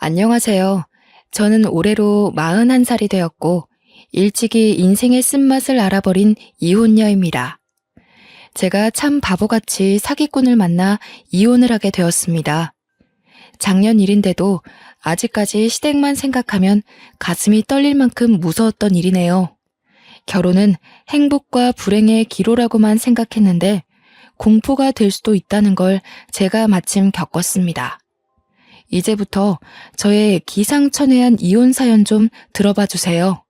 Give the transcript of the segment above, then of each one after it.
안녕하세요. 저는 올해로 41살이 되었고, 일찍이 인생의 쓴맛을 알아버린 이혼녀입니다. 제가 참 바보같이 사기꾼을 만나 이혼을 하게 되었습니다. 작년 일인데도 아직까지 시댁만 생각하면 가슴이 떨릴 만큼 무서웠던 일이네요. 결혼은 행복과 불행의 기로라고만 생각했는데 공포가 될 수도 있다는 걸 제가 마침 겪었습니다. 이제부터 저의 기상천외한 이혼 사연 좀 들어봐 주세요.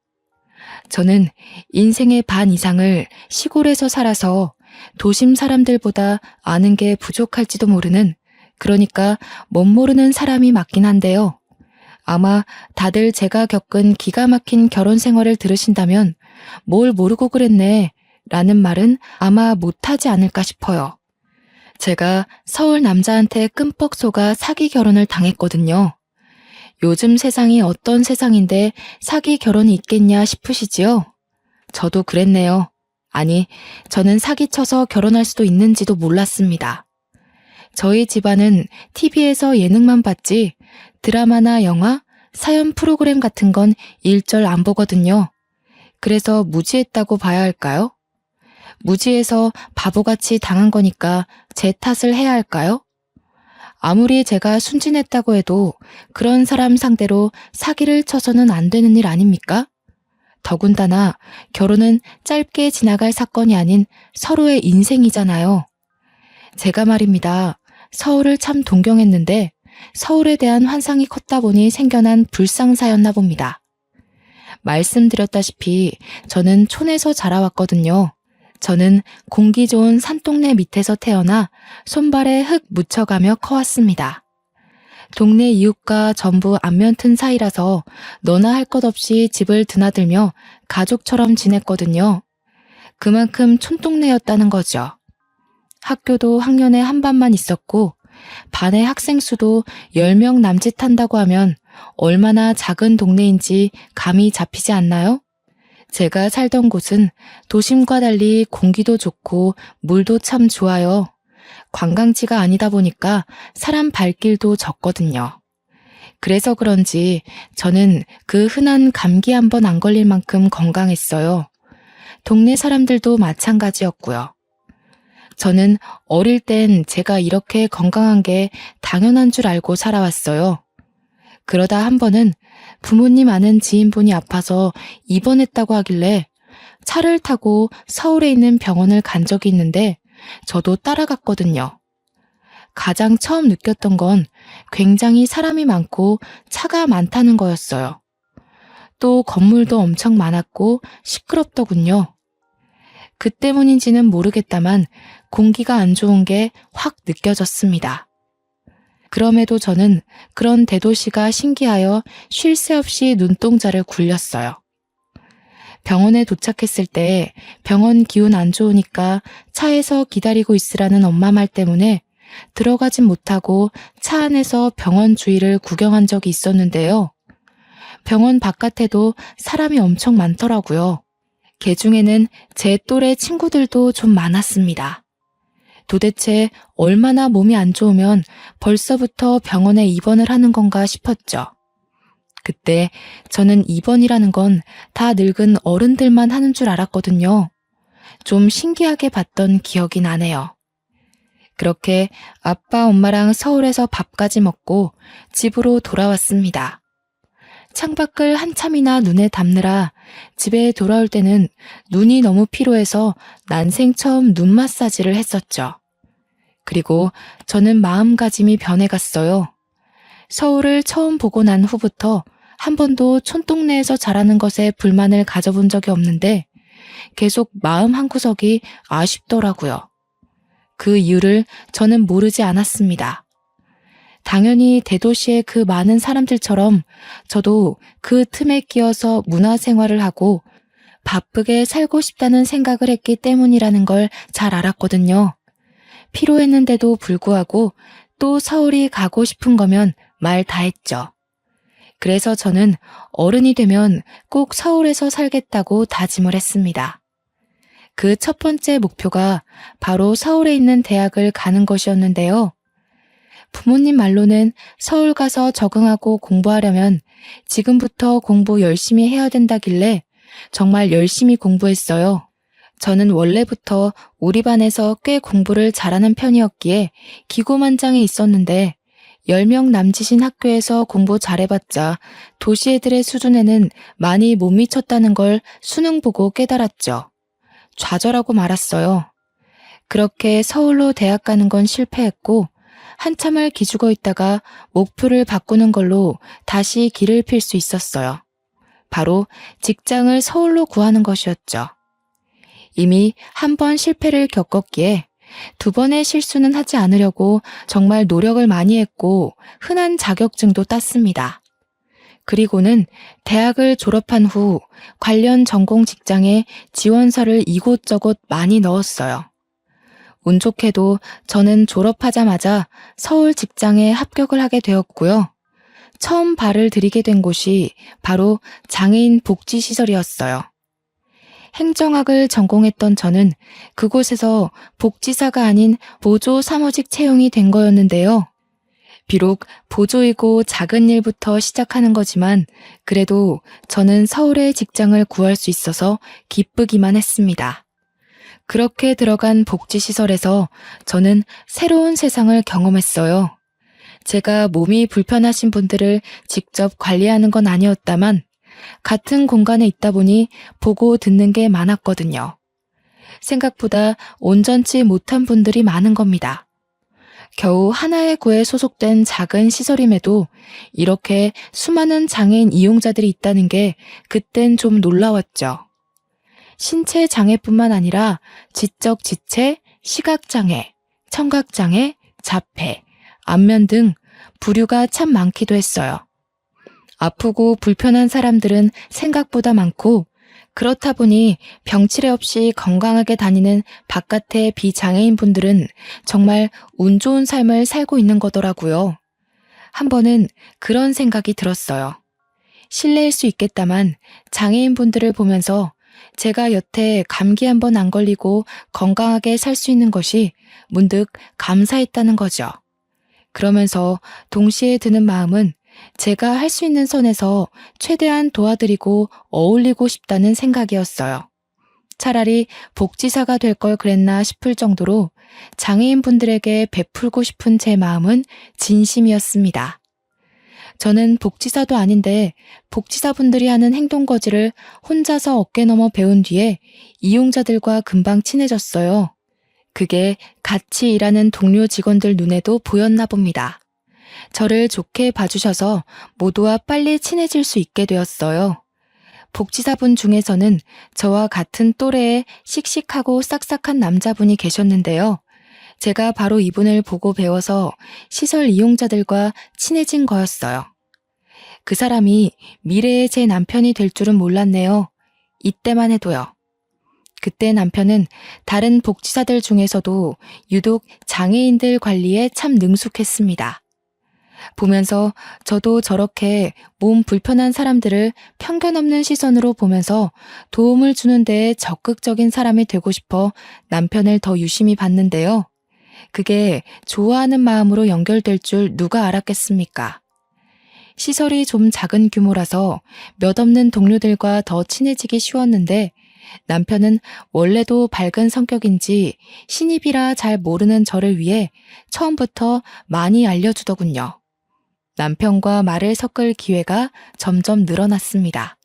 저는 인생의 반 이상을 시골에서 살아서 도심 사람들보다 아는 게 부족할지도 모르는, 그러니까 멋모르는 사람이 맞긴 한데요. 아마 다들 제가 겪은 기가 막힌 결혼 생활을 들으신다면 뭘 모르고 그랬네 라는 말은 아마 못하지 않을까 싶어요. 제가 서울 남자한테 끔뻑 속아 사기 결혼을 당했거든요. 요즘 세상이 어떤 세상인데 사기 결혼이 있겠냐 싶으시지요? 저도 그랬네요. 아니, 저는 사기쳐서 결혼할 수도 있는지도 몰랐습니다. 저희 집안은 TV에서 예능만 봤지 드라마나 영화, 사연 프로그램 같은 건 일절 안 보거든요. 그래서 무지했다고 봐야 할까요? 무지해서 바보같이 당한 거니까 제 탓을 해야 할까요? 아무리 제가 순진했다고 해도 그런 사람 상대로 사기를 쳐서는 안 되는 일 아닙니까? 더군다나 결혼은 짧게 지나갈 사건이 아닌 서로의 인생이잖아요. 제가 말입니다. 서울을 참 동경했는데 서울에 대한 환상이 컸다 보니 생겨난 불상사였나 봅니다. 말씀드렸다시피 저는 촌에서 자라왔거든요. 저는 공기 좋은 산동네 밑에서 태어나 손발에 흙 묻혀가며 커왔습니다. 동네 이웃과 전부 안면 튼 사이라서 너나 할 것 없이 집을 드나들며 가족처럼 지냈거든요. 그만큼 촌동네였다는 거죠. 학교도 학년에 한 반만 있었고 반의 학생 수도 10명 남짓한다고 하면 얼마나 작은 동네인지 감이 잡히지 않나요? 제가 살던 곳은 도심과 달리 공기도 좋고 물도 참 좋아요. 관광지가 아니다 보니까 사람 발길도 적거든요. 그래서 그런지 저는 그 흔한 감기 한 번 안 걸릴 만큼 건강했어요. 동네 사람들도 마찬가지였고요. 저는 어릴 땐 제가 이렇게 건강한 게 당연한 줄 알고 살아왔어요. 그러다 한 번은 부모님 아는 지인분이 아파서 입원했다고 하길래 차를 타고 서울에 있는 병원을 간 적이 있는데 저도 따라갔거든요. 가장 처음 느꼈던 건 굉장히 사람이 많고 차가 많다는 거였어요. 또 건물도 엄청 많았고 시끄럽더군요. 그 때문인지는 모르겠다만 공기가 안 좋은 게 확 느껴졌습니다. 그럼에도 저는 그런 대도시가 신기하여 쉴 새 없이 눈동자를 굴렸어요. 병원에 도착했을 때 병원 기운 안 좋으니까 차에서 기다리고 있으라는 엄마 말 때문에 들어가진 못하고 차 안에서 병원 주위를 구경한 적이 있었는데요. 병원 바깥에도 사람이 엄청 많더라고요. 그 중에는 제 또래 친구들도 좀 많았습니다. 도대체 얼마나 몸이 안 좋으면 벌써부터 병원에 입원을 하는 건가 싶었죠. 그때 저는 입원이라는 건 다 늙은 어른들만 하는 줄 알았거든요. 좀 신기하게 봤던 기억이 나네요. 그렇게 아빠, 엄마랑 서울에서 밥까지 먹고 집으로 돌아왔습니다. 창밖을 한참이나 눈에 담느라 집에 돌아올 때는 눈이 너무 피로해서 난생 처음 눈 마사지를 했었죠. 그리고 저는 마음가짐이 변해갔어요. 서울을 처음 보고 난 후부터 한 번도 촌동네에서 자라는 것에 불만을 가져본 적이 없는데 계속 마음 한구석이 아쉽더라고요. 그 이유를 저는 모르지 않았습니다. 당연히 대도시의 그 많은 사람들처럼 저도 그 틈에 끼어서 문화생활을 하고 바쁘게 살고 싶다는 생각을 했기 때문이라는 걸 잘 알았거든요. 피로했는데도 불구하고 또 서울이 가고 싶은 거면 말 다 했죠. 그래서 저는 어른이 되면 꼭 서울에서 살겠다고 다짐을 했습니다. 그 첫 번째 목표가 바로 서울에 있는 대학을 가는 것이었는데요. 부모님 말로는 서울 가서 적응하고 공부하려면 지금부터 공부 열심히 해야 된다길래 정말 열심히 공부했어요. 저는 원래부터 우리 반에서 꽤 공부를 잘하는 편이었기에 기고만장해 있었는데 10명 남짓인 학교에서 공부 잘해봤자 도시 애들의 수준에는 많이 못 미쳤다는 걸 수능 보고 깨달았죠. 좌절하고 말았어요. 그렇게 서울로 대학 가는 건 실패했고 한참을 기죽어 있다가 목표를 바꾸는 걸로 다시 길을 필 수 있었어요. 바로 직장을 서울로 구하는 것이었죠. 이미 한 번 실패를 겪었기에 두 번의 실수는 하지 않으려고 정말 노력을 많이 했고 흔한 자격증도 땄습니다. 그리고는 대학을 졸업한 후 관련 전공 직장에 지원서를 이곳저곳 많이 넣었어요. 운 좋게도 저는 졸업하자마자 서울 직장에 합격을 하게 되었고요. 처음 발을 들이게 된 곳이 바로 장애인 복지시설이었어요. 행정학을 전공했던 저는 그곳에서 복지사가 아닌 보조 사무직 채용이 된 거였는데요. 비록 보조이고 작은 일부터 시작하는 거지만 그래도 저는 서울에 직장을 구할 수 있어서 기쁘기만 했습니다. 그렇게 들어간 복지시설에서 저는 새로운 세상을 경험했어요. 제가 몸이 불편하신 분들을 직접 관리하는 건 아니었다만 같은 공간에 있다 보니 보고 듣는 게 많았거든요. 생각보다 온전치 못한 분들이 많은 겁니다. 겨우 하나의 구에 소속된 작은 시설임에도 이렇게 수많은 장애인 이용자들이 있다는 게 그땐 좀 놀라웠죠. 신체 장애뿐만 아니라 지적 지체, 시각장애, 청각장애, 자폐, 안면 등 부류가 참 많기도 했어요. 아프고 불편한 사람들은 생각보다 많고 그렇다 보니 병치레 없이 건강하게 다니는 바깥의 비장애인 분들은 정말 운 좋은 삶을 살고 있는 거더라고요. 한 번은 그런 생각이 들었어요. 실례일 수 있겠다만 장애인 분들을 보면서 제가 여태 감기 한 번 안 걸리고 건강하게 살 수 있는 것이 문득 감사했다는 거죠. 그러면서 동시에 드는 마음은 제가 할 수 있는 선에서 최대한 도와드리고 어울리고 싶다는 생각이었어요. 차라리 복지사가 될 걸 그랬나 싶을 정도로 장애인 분들에게 베풀고 싶은 제 마음은 진심이었습니다. 저는 복지사도 아닌데 복지사분들이 하는 행동거지를 혼자서 어깨 넘어 배운 뒤에 이용자들과 금방 친해졌어요. 그게 같이 일하는 동료 직원들 눈에도 보였나 봅니다. 저를 좋게 봐주셔서 모두와 빨리 친해질 수 있게 되었어요. 복지사분 중에서는 저와 같은 또래의 씩씩하고 싹싹한 남자분이 계셨는데요. 제가 바로 이분을 보고 배워서 시설 이용자들과 친해진 거였어요. 그 사람이 미래의 제 남편이 될 줄은 몰랐네요. 이때만 해도요. 그때 남편은 다른 복지사들 중에서도 유독 장애인들 관리에 참 능숙했습니다. 보면서 저도 저렇게 몸 불편한 사람들을 편견 없는 시선으로 보면서 도움을 주는 데에 적극적인 사람이 되고 싶어 남편을 더 유심히 봤는데요. 그게 좋아하는 마음으로 연결될 줄 누가 알았겠습니까? 시설이 좀 작은 규모라서 몇 없는 동료들과 더 친해지기 쉬웠는데 남편은 원래도 밝은 성격인지 신입이라 잘 모르는 저를 위해 처음부터 많이 알려주더군요. 남편과 말을 섞을 기회가 점점 늘어났습니다.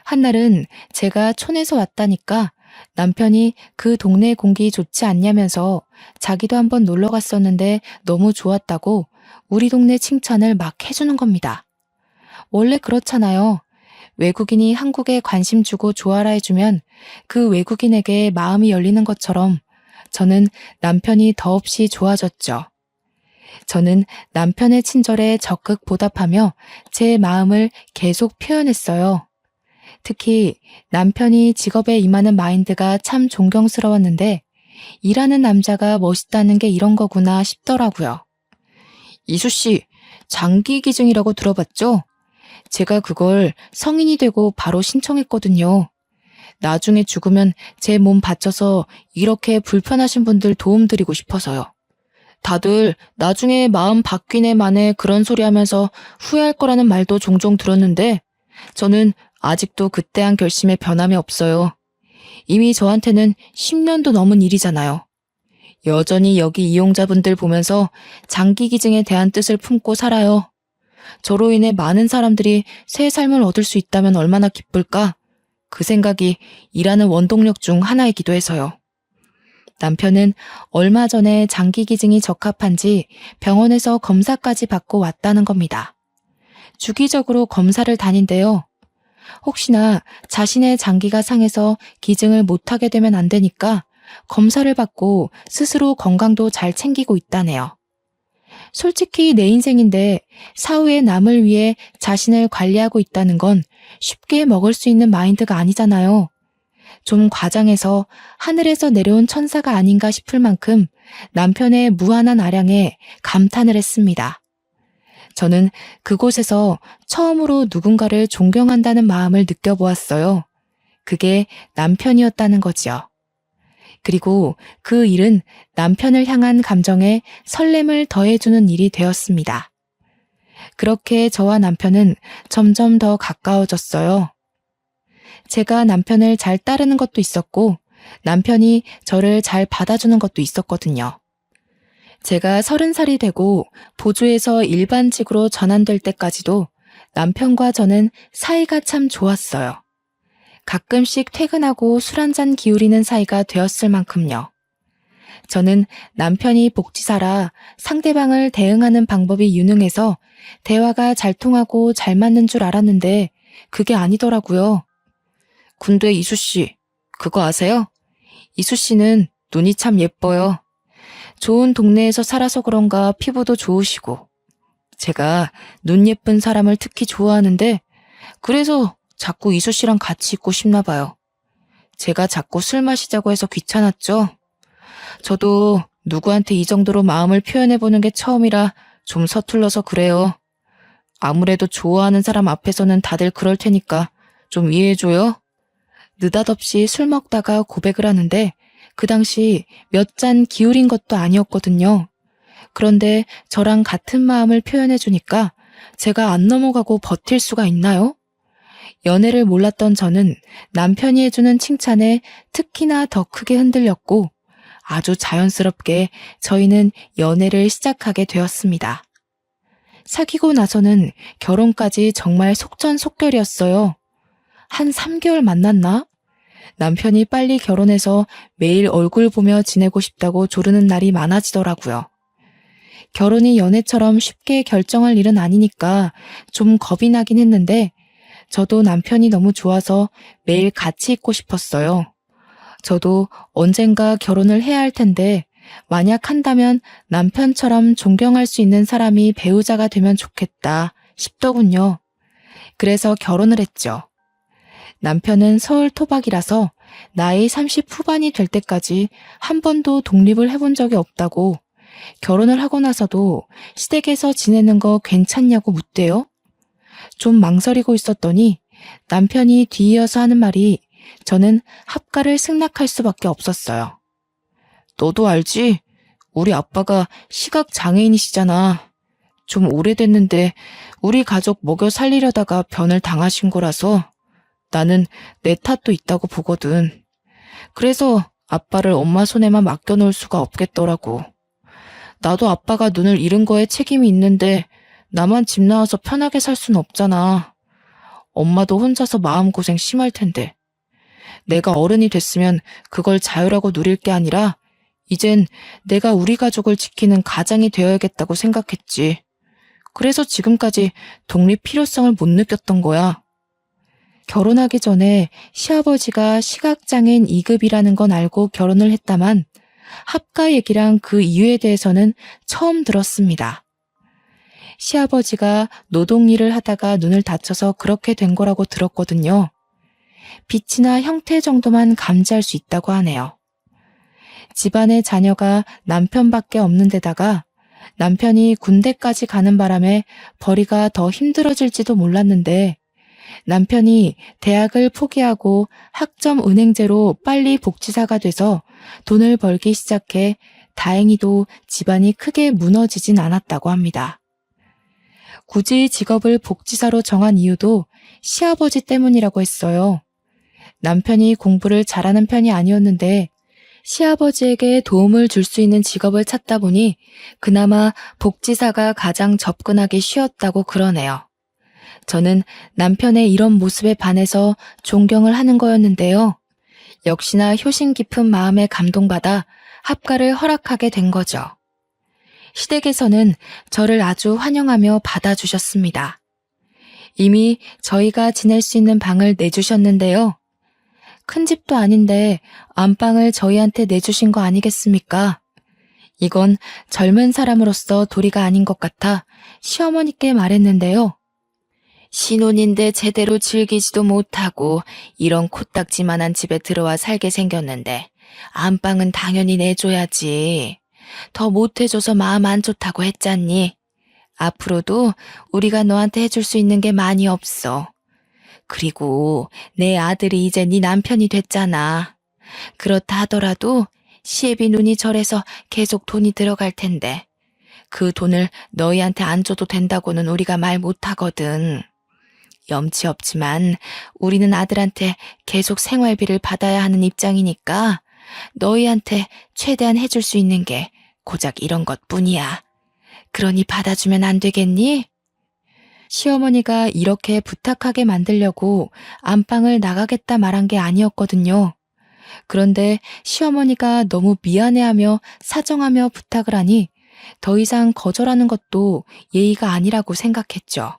한날은 제가 촌에서 왔다니까 남편이 그 동네 공기 좋지 않냐면서 자기도 한번 놀러 갔었는데 너무 좋았다고 우리 동네 칭찬을 막 해주는 겁니다. 원래 그렇잖아요. 외국인이 한국에 관심 주고 좋아라 해주면 그 외국인에게 마음이 열리는 것처럼 저는 남편이 더없이 좋아졌죠. 저는 남편의 친절에 적극 보답하며 제 마음을 계속 표현했어요. 특히 남편이 직업에 임하는 마인드가 참 존경스러웠는데 일하는 남자가 멋있다는 게 이런 거구나 싶더라고요. 이수씨, 장기기증이라고 들어봤죠? 제가 그걸 성인이 되고 바로 신청했거든요. 나중에 죽으면 제 몸 바쳐서 이렇게 불편하신 분들 도움드리고 싶어서요. 다들 나중에 마음 바뀌네 만에 그런 소리 하면서 후회할 거라는 말도 종종 들었는데 저는 아직도 그때 한 결심에 변함이 없어요. 이미 저한테는 10년도 넘은 일이잖아요. 여전히 여기 이용자분들 보면서 장기 기증에 대한 뜻을 품고 살아요. 저로 인해 많은 사람들이 새 삶을 얻을 수 있다면 얼마나 기쁠까? 그 생각이 일하는 원동력 중 하나이기도 해서요. 남편은 얼마 전에 장기 기증이 적합한지 병원에서 검사까지 받고 왔다는 겁니다. 주기적으로 검사를 다닌대요. 혹시나 자신의 장기가 상해서 기증을 못하게 되면 안 되니까 검사를 받고 스스로 건강도 잘 챙기고 있다네요. 솔직히 내 인생인데 사후의 남을 위해 자신을 관리하고 있다는 건 쉽게 먹을 수 있는 마인드가 아니잖아요. 좀 과장해서 하늘에서 내려온 천사가 아닌가 싶을 만큼 남편의 무한한 아량에 감탄을 했습니다. 저는 그곳에서 처음으로 누군가를 존경한다는 마음을 느껴보았어요. 그게 남편이었다는 거지요. 그리고 그 일은 남편을 향한 감정에 설렘을 더해주는 일이 되었습니다. 그렇게 저와 남편은 점점 더 가까워졌어요. 제가 남편을 잘 따르는 것도 있었고 남편이 저를 잘 받아주는 것도 있었거든요. 제가 30살이 되고 보조에서 일반직으로 전환될 때까지도 남편과 저는 사이가 참 좋았어요. 가끔씩 퇴근하고 술 한잔 기울이는 사이가 되었을 만큼요. 저는 남편이 복지사라 상대방을 대응하는 방법이 유능해서 대화가 잘 통하고 잘 맞는 줄 알았는데 그게 아니더라고요. 근데 이수 씨, 그거 아세요? 이수 씨는 눈이 참 예뻐요. 좋은 동네에서 살아서 그런가 피부도 좋으시고. 제가 눈 예쁜 사람을 특히 좋아하는데 그래서 자꾸 이수 씨랑 같이 있고 싶나 봐요. 제가 자꾸 술 마시자고 해서 귀찮았죠. 저도 누구한테 이 정도로 마음을 표현해보는 게 처음이라 좀 서툴러서 그래요. 아무래도 좋아하는 사람 앞에서는 다들 그럴 테니까 좀 이해해줘요. 느닷없이 술 먹다가 고백을 하는데 그 당시 몇 잔 기울인 것도 아니었거든요. 그런데 저랑 같은 마음을 표현해주니까 제가 안 넘어가고 버틸 수가 있나요? 연애를 몰랐던 저는 남편이 해주는 칭찬에 특히나 더 크게 흔들렸고 아주 자연스럽게 저희는 연애를 시작하게 되었습니다. 사귀고 나서는 결혼까지 정말 속전속결이었어요. 한 3개월 만났나? 남편이 빨리 결혼해서 매일 얼굴 보며 지내고 싶다고 조르는 날이 많아지더라고요. 결혼이 연애처럼 쉽게 결정할 일은 아니니까 좀 겁이 나긴 했는데 저도 남편이 너무 좋아서 매일 같이 있고 싶었어요. 저도 언젠가 결혼을 해야 할 텐데 만약 한다면 남편처럼 존경할 수 있는 사람이 배우자가 되면 좋겠다 싶더군요. 그래서 결혼을 했죠. 남편은 서울 토박이라서 나이 30 후반이 될 때까지 한 번도 독립을 해본 적이 없다고 결혼을 하고 나서도 시댁에서 지내는 거 괜찮냐고 묻대요. 좀 망설이고 있었더니 남편이 뒤이어서 하는 말이 저는 합가를 승낙할 수밖에 없었어요. 너도 알지? 우리 아빠가 시각 장애인이시잖아. 좀 오래됐는데 우리 가족 먹여 살리려다가 변을 당하신 거라서 나는 내 탓도 있다고 보거든. 그래서 아빠를 엄마 손에만 맡겨놓을 수가 없겠더라고. 나도 아빠가 눈을 잃은 거에 책임이 있는데 나만 집 나와서 편하게 살 순 없잖아. 엄마도 혼자서 마음고생 심할 텐데. 내가 어른이 됐으면 그걸 자유라고 누릴 게 아니라 이젠 내가 우리 가족을 지키는 가장이 되어야겠다고 생각했지. 그래서 지금까지 독립 필요성을 못 느꼈던 거야. 결혼하기 전에 시아버지가 시각장애인 2급이라는 건 알고 결혼을 했다만 합가 얘기랑 그 이유에 대해서는 처음 들었습니다. 시아버지가 노동일을 하다가 눈을 다쳐서 그렇게 된 거라고 들었거든요. 빛이나 형태 정도만 감지할 수 있다고 하네요. 집안에 자녀가 남편밖에 없는 데다가 남편이 군대까지 가는 바람에 벌이가 더 힘들어질지도 몰랐는데 남편이 대학을 포기하고 학점 은행제로 빨리 복지사가 돼서 돈을 벌기 시작해 다행히도 집안이 크게 무너지진 않았다고 합니다. 굳이 직업을 복지사로 정한 이유도 시아버지 때문이라고 했어요. 남편이 공부를 잘하는 편이 아니었는데 시아버지에게 도움을 줄 수 있는 직업을 찾다 보니 그나마 복지사가 가장 접근하기 쉬웠다고 그러네요. 저는 남편의 이런 모습에 반해서 존경을 하는 거였는데요. 역시나 효심 깊은 마음에 감동받아 합가를 허락하게 된 거죠. 시댁에서는 저를 아주 환영하며 받아주셨습니다. 이미 저희가 지낼 수 있는 방을 내주셨는데요. 큰 집도 아닌데 안방을 저희한테 내주신 거 아니겠습니까? 이건 젊은 사람으로서 도리가 아닌 것 같아 시어머니께 말했는데요. 신혼인데 제대로 즐기지도 못하고 이런 코딱지만한 집에 들어와 살게 생겼는데 안방은 당연히 내줘야지. 더 못해줘서 마음 안 좋다고 했잖니. 앞으로도 우리가 너한테 해줄 수 있는 게 많이 없어. 그리고 내 아들이 이제 네 남편이 됐잖아. 그렇다 하더라도 시애비 눈이 절해서 계속 돈이 들어갈 텐데 그 돈을 너희한테 안 줘도 된다고는 우리가 말 못하거든. 염치 없지만 우리는 아들한테 계속 생활비를 받아야 하는 입장이니까 너희한테 최대한 해줄 수 있는 게 고작 이런 것뿐이야. 그러니 받아주면 안 되겠니? 시어머니가 이렇게 부탁하게 만들려고 안방을 나가겠다 말한 게 아니었거든요. 그런데 시어머니가 너무 미안해하며 사정하며 부탁을 하니 더 이상 거절하는 것도 예의가 아니라고 생각했죠.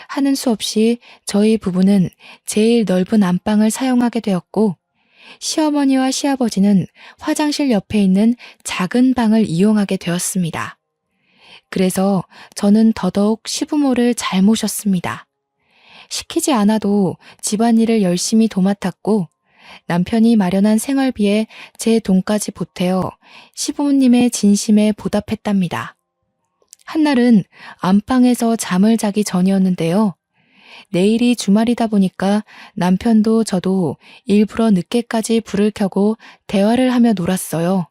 하는 수 없이 저희 부부는 제일 넓은 안방을 사용하게 되었고 시어머니와 시아버지는 화장실 옆에 있는 작은 방을 이용하게 되었습니다. 그래서 저는 더더욱 시부모를 잘 모셨습니다. 시키지 않아도 집안일을 열심히 도맡았고 남편이 마련한 생활비에 제 돈까지 보태어 시부모님의 진심에 보답했답니다. 한날은 안방에서 잠을 자기 전이었는데요. 내일이 주말이다 보니까 남편도 저도 일부러 늦게까지 불을 켜고 대화를 하며 놀았어요.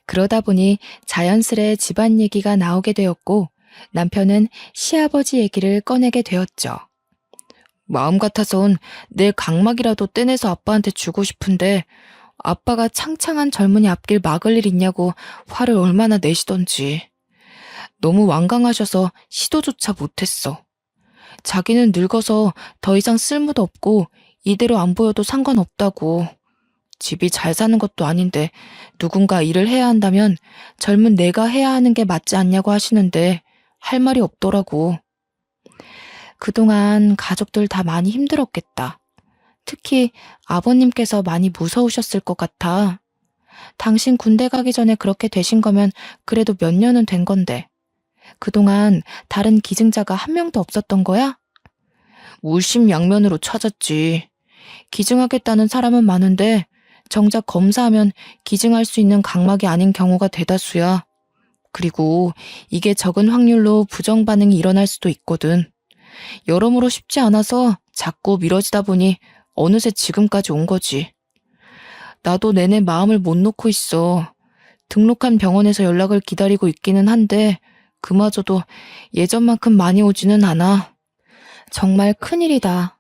그러다 보니 자연스레 집안 얘기가 나오게 되었고 남편은 시아버지 얘기를 꺼내게 되었죠. 마음 같아선 내 각막이라도 떼내서 아빠한테 주고 싶은데 아빠가 창창한 젊은이 앞길 막을 일 있냐고 화를 얼마나 내시던지. 너무 완강하셔서 시도조차 못했어. 자기는 늙어서 더 이상 쓸모도 없고 이대로 안 보여도 상관없다고. 집이 잘 사는 것도 아닌데 누군가 일을 해야 한다면 젊은 내가 해야 하는 게 맞지 않냐고 하시는데 할 말이 없더라고. 그동안 가족들 다 많이 힘들었겠다. 특히 아버님께서 많이 무서우셨을 것 같아. 당신 군대 가기 전에 그렇게 되신 거면 그래도 몇 년은 된 건데. 그동안 다른 기증자가 한 명도 없었던 거야? 물심양면으로 찾았지. 기증하겠다는 사람은 많은데 정작 검사하면 기증할 수 있는 각막이 아닌 경우가 대다수야. 그리고 이게 적은 확률로 부정 반응이 일어날 수도 있거든. 여러모로 쉽지 않아서 자꾸 미뤄지다 보니 어느새 지금까지 온 거지. 나도 내내 마음을 못 놓고 있어. 등록한 병원에서 연락을 기다리고 있기는 한데 그마저도 예전만큼 많이 오지는 않아. 정말 큰일이다.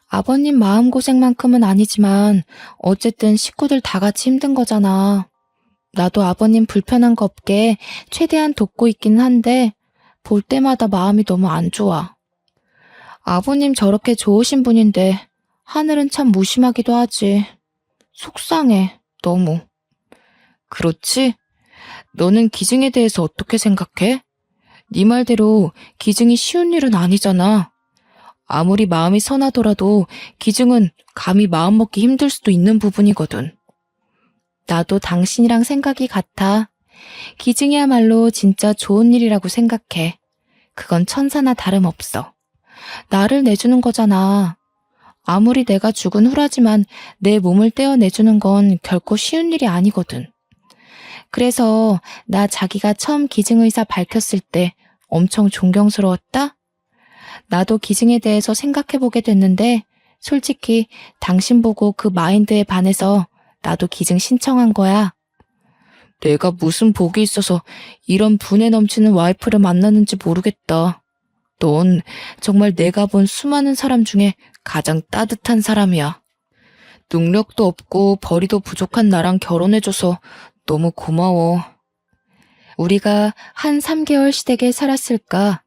아버님 마음고생만큼은 아니지만 어쨌든 식구들 다 같이 힘든 거잖아. 나도 아버님 불편한 거 없게 최대한 돕고 있긴 한데 볼 때마다 마음이 너무 안 좋아. 아버님 저렇게 좋으신 분인데 하늘은 참 무심하기도 하지. 속상해, 너무. 그렇지? 너는 기증에 대해서 어떻게 생각해? 네 말대로 기증이 쉬운 일은 아니잖아. 아무리 마음이 선하더라도 기증은 감히 마음먹기 힘들 수도 있는 부분이거든. 나도 당신이랑 생각이 같아. 기증이야말로 진짜 좋은 일이라고 생각해. 그건 천사나 다름없어. 나를 내주는 거잖아. 아무리 내가 죽은 후라지만 내 몸을 떼어내주는 건 결코 쉬운 일이 아니거든. 그래서 나 자기가 처음 기증의사 밝혔을 때 엄청 존경스러웠다? 나도 기증에 대해서 생각해보게 됐는데 솔직히 당신 보고 그 마인드에 반해서 나도 기증 신청한 거야. 내가 무슨 복이 있어서 이런 분에 넘치는 와이프를 만났는지 모르겠다. 넌 정말 내가 본 수많은 사람 중에 가장 따뜻한 사람이야. 능력도 없고 벌이도 부족한 나랑 결혼해줘서 너무 고마워. 우리가 한 3개월 시댁에 살았을까?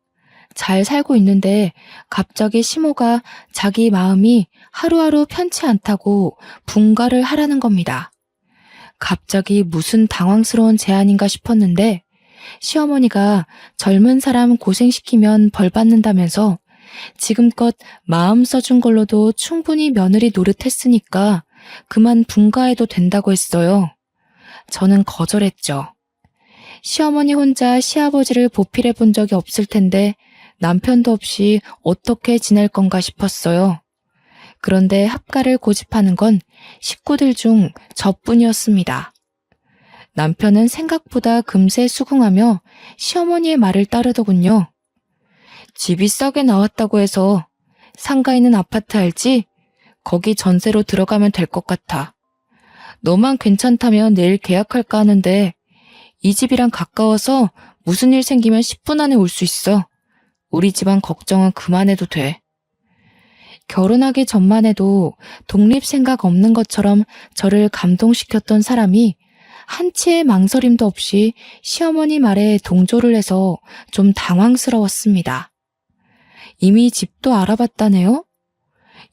잘 살고 있는데 갑자기 시모가 자기 마음이 하루하루 편치 않다고 분가를 하라는 겁니다. 갑자기 무슨 당황스러운 제안인가 싶었는데 시어머니가 젊은 사람 고생시키면 벌 받는다면서 지금껏 마음 써준 걸로도 충분히 며느리 노릇했으니까 그만 분가해도 된다고 했어요. 저는 거절했죠. 시어머니 혼자 시아버지를 보필해 본 적이 없을 텐데 남편도 없이 어떻게 지낼 건가 싶었어요. 그런데 합가를 고집하는 건 식구들 중 저뿐이었습니다. 남편은 생각보다 금세 수긍하며 시어머니의 말을 따르더군요. 집이 싸게 나왔다고 해서 상가 있는 아파트 알지? 거기 전세로 들어가면 될 것 같아. 너만 괜찮다면 내일 계약할까 하는데 이 집이랑 가까워서 무슨 일 생기면 10분 안에 올 수 있어. 우리 집안 걱정은 그만해도 돼. 결혼하기 전만 해도 독립 생각 없는 것처럼 저를 감동시켰던 사람이 한치의 망설임도 없이 시어머니 말에 동조를 해서 좀 당황스러웠습니다. 이미 집도 알아봤다네요?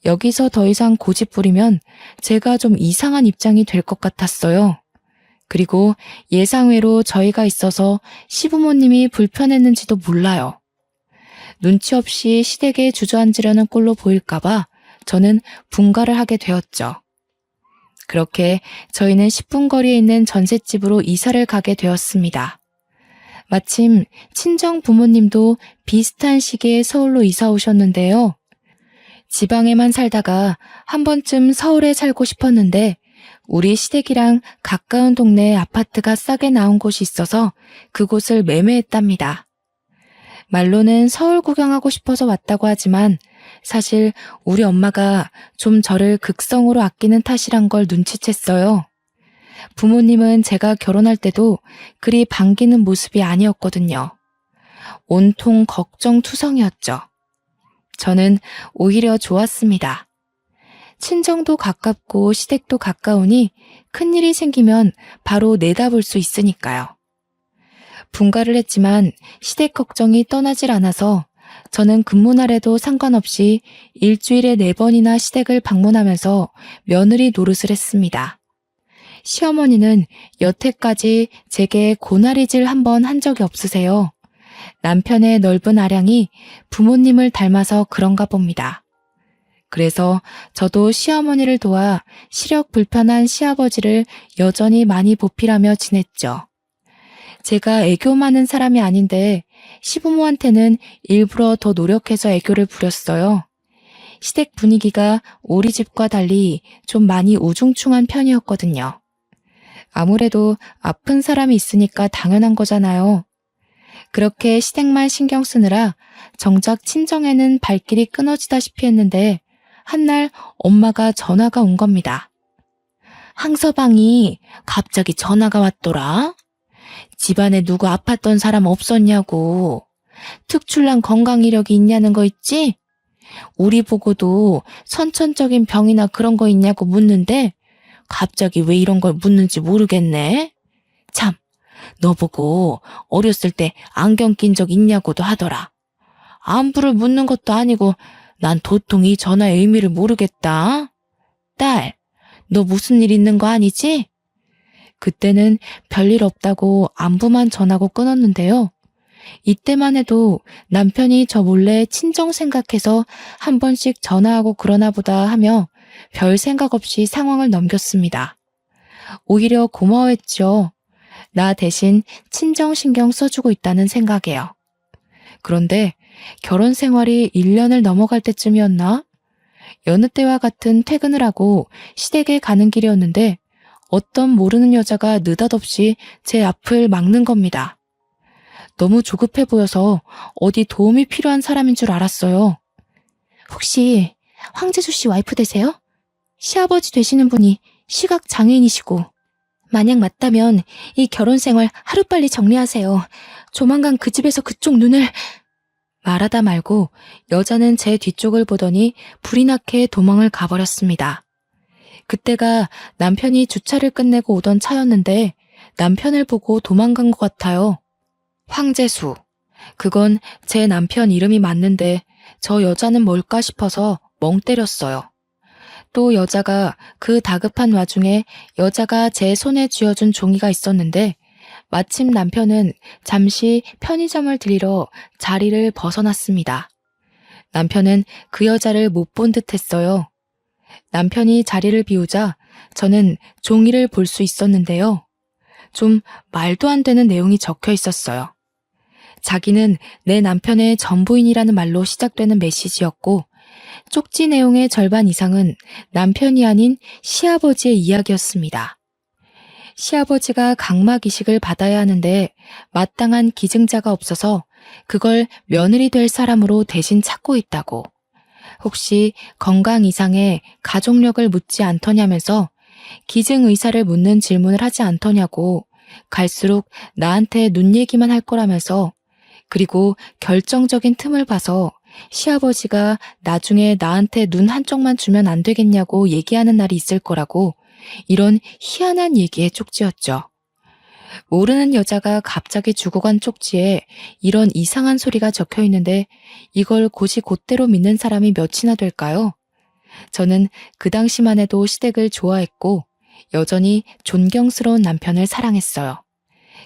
여기서 더 이상 고집 부리면 제가 좀 이상한 입장이 될 것 같았어요. 그리고 예상외로 저희가 있어서 시부모님이 불편했는지도 몰라요. 눈치 없이 시댁에 주저앉으려는 꼴로 보일까봐 저는 분가를 하게 되었죠. 그렇게 저희는 10분 거리에 있는 전셋집으로 이사를 가게 되었습니다. 마침 친정 부모님도 비슷한 시기에 서울로 이사 오셨는데요. 지방에만 살다가 한 번쯤 서울에 살고 싶었는데 우리 시댁이랑 가까운 동네에 아파트가 싸게 나온 곳이 있어서 그곳을 매매했답니다. 말로는 서울 구경하고 싶어서 왔다고 하지만 사실 우리 엄마가 좀 저를 극성으로 아끼는 탓이란 걸 눈치챘어요. 부모님은 제가 결혼할 때도 그리 반기는 모습이 아니었거든요. 온통 걱정투성이었죠. 저는 오히려 좋았습니다. 친정도 가깝고 시댁도 가까우니 큰일이 생기면 바로 내다볼 수 있으니까요. 분가를 했지만 시댁 걱정이 떠나질 않아서 저는 근무날에도 상관없이 일주일에 4번이나 시댁을 방문하면서 며느리 노릇을 했습니다. 시어머니는 여태까지 제게 고나리질 한 번 한 적이 없으세요. 남편의 넓은 아량이 부모님을 닮아서 그런가 봅니다. 그래서 저도 시어머니를 도와 시력 불편한 시아버지를 여전히 많이 보필하며 지냈죠. 제가 애교 많은 사람이 아닌데 시부모한테는 일부러 더 노력해서 애교를 부렸어요. 시댁 분위기가 우리 집과 달리 좀 많이 우중충한 편이었거든요. 아무래도 아픈 사람이 있으니까 당연한 거잖아요. 그렇게 시댁만 신경 쓰느라 정작 친정에는 발길이 끊어지다시피 했는데 한날 엄마가 전화가 온 겁니다. 항서방이 갑자기 전화가 왔더라. 집안에 누구 아팠던 사람 없었냐고. 특출난 건강 이력이 있냐는 거 있지? 우리 보고도 선천적인 병이나 그런 거 있냐고 묻는데 갑자기 왜 이런 걸 묻는지 모르겠네. 참, 너 보고 어렸을 때 안경 낀 적 있냐고도 하더라. 안부를 묻는 것도 아니고 난 도통 이 전화의 의미를 모르겠다. 딸, 너 무슨 일 있는 거 아니지? 그때는 별일 없다고 안부만 전하고 끊었는데요. 이때만 해도 남편이 저 몰래 친정 생각해서 한 번씩 전화하고 그러나 보다 하며 별 생각 없이 상황을 넘겼습니다. 오히려 고마워했죠. 나 대신 친정 신경 써주고 있다는 생각에요. 그런데 결혼 생활이 1년을 넘어갈 때쯤이었나? 여느 때와 같은 퇴근을 하고 시댁에 가는 길이었는데 어떤 모르는 여자가 느닷없이 제 앞을 막는 겁니다. 너무 조급해 보여서 어디 도움이 필요한 사람인 줄 알았어요. 혹시 황재수 씨 와이프 되세요? 시아버지 되시는 분이 시각 장애인이시고. 만약 맞다면 이 결혼 생활 하루빨리 정리하세요. 조만간 그 집에서 그쪽 눈을... 말하다 말고 여자는 제 뒤쪽을 보더니 불이 나게 도망을 가버렸습니다. 그때가 남편이 주차를 끝내고 오던 차였는데 남편을 보고 도망간 것 같아요. 황재수. 그건 제 남편 이름이 맞는데 저 여자는 뭘까 싶어서 멍 때렸어요. 또 여자가 그 다급한 와중에 여자가 제 손에 쥐어준 종이가 있었는데 마침 남편은 잠시 편의점을 들리러 자리를 벗어났습니다. 남편은 그 여자를 못 본 듯 했어요. 남편이 자리를 비우자 저는 종이를 볼 수 있었는데요. 좀 말도 안 되는 내용이 적혀 있었어요. 자기는 내 남편의 전부인이라는 말로 시작되는 메시지였고 쪽지 내용의 절반 이상은 남편이 아닌 시아버지의 이야기였습니다. 시아버지가 각막 이식을 받아야 하는데 마땅한 기증자가 없어서 그걸 며느리 될 사람으로 대신 찾고 있다고. 혹시 건강 이상에 가족력을 묻지 않더냐면서 기증 의사를 묻는 질문을 하지 않더냐고 갈수록 나한테 눈 얘기만 할 거라면서 그리고 결정적인 틈을 봐서 시아버지가 나중에 나한테 눈 한쪽만 주면 안 되겠냐고 얘기하는 날이 있을 거라고 이런 희한한 얘기의 쪽지였죠. 모르는 여자가 갑자기 주고 간 쪽지에 이런 이상한 소리가 적혀 있는데 이걸 곧이곧대로 믿는 사람이 몇이나 될까요? 저는 그 당시만 해도 시댁을 좋아했고 여전히 존경스러운 남편을 사랑했어요.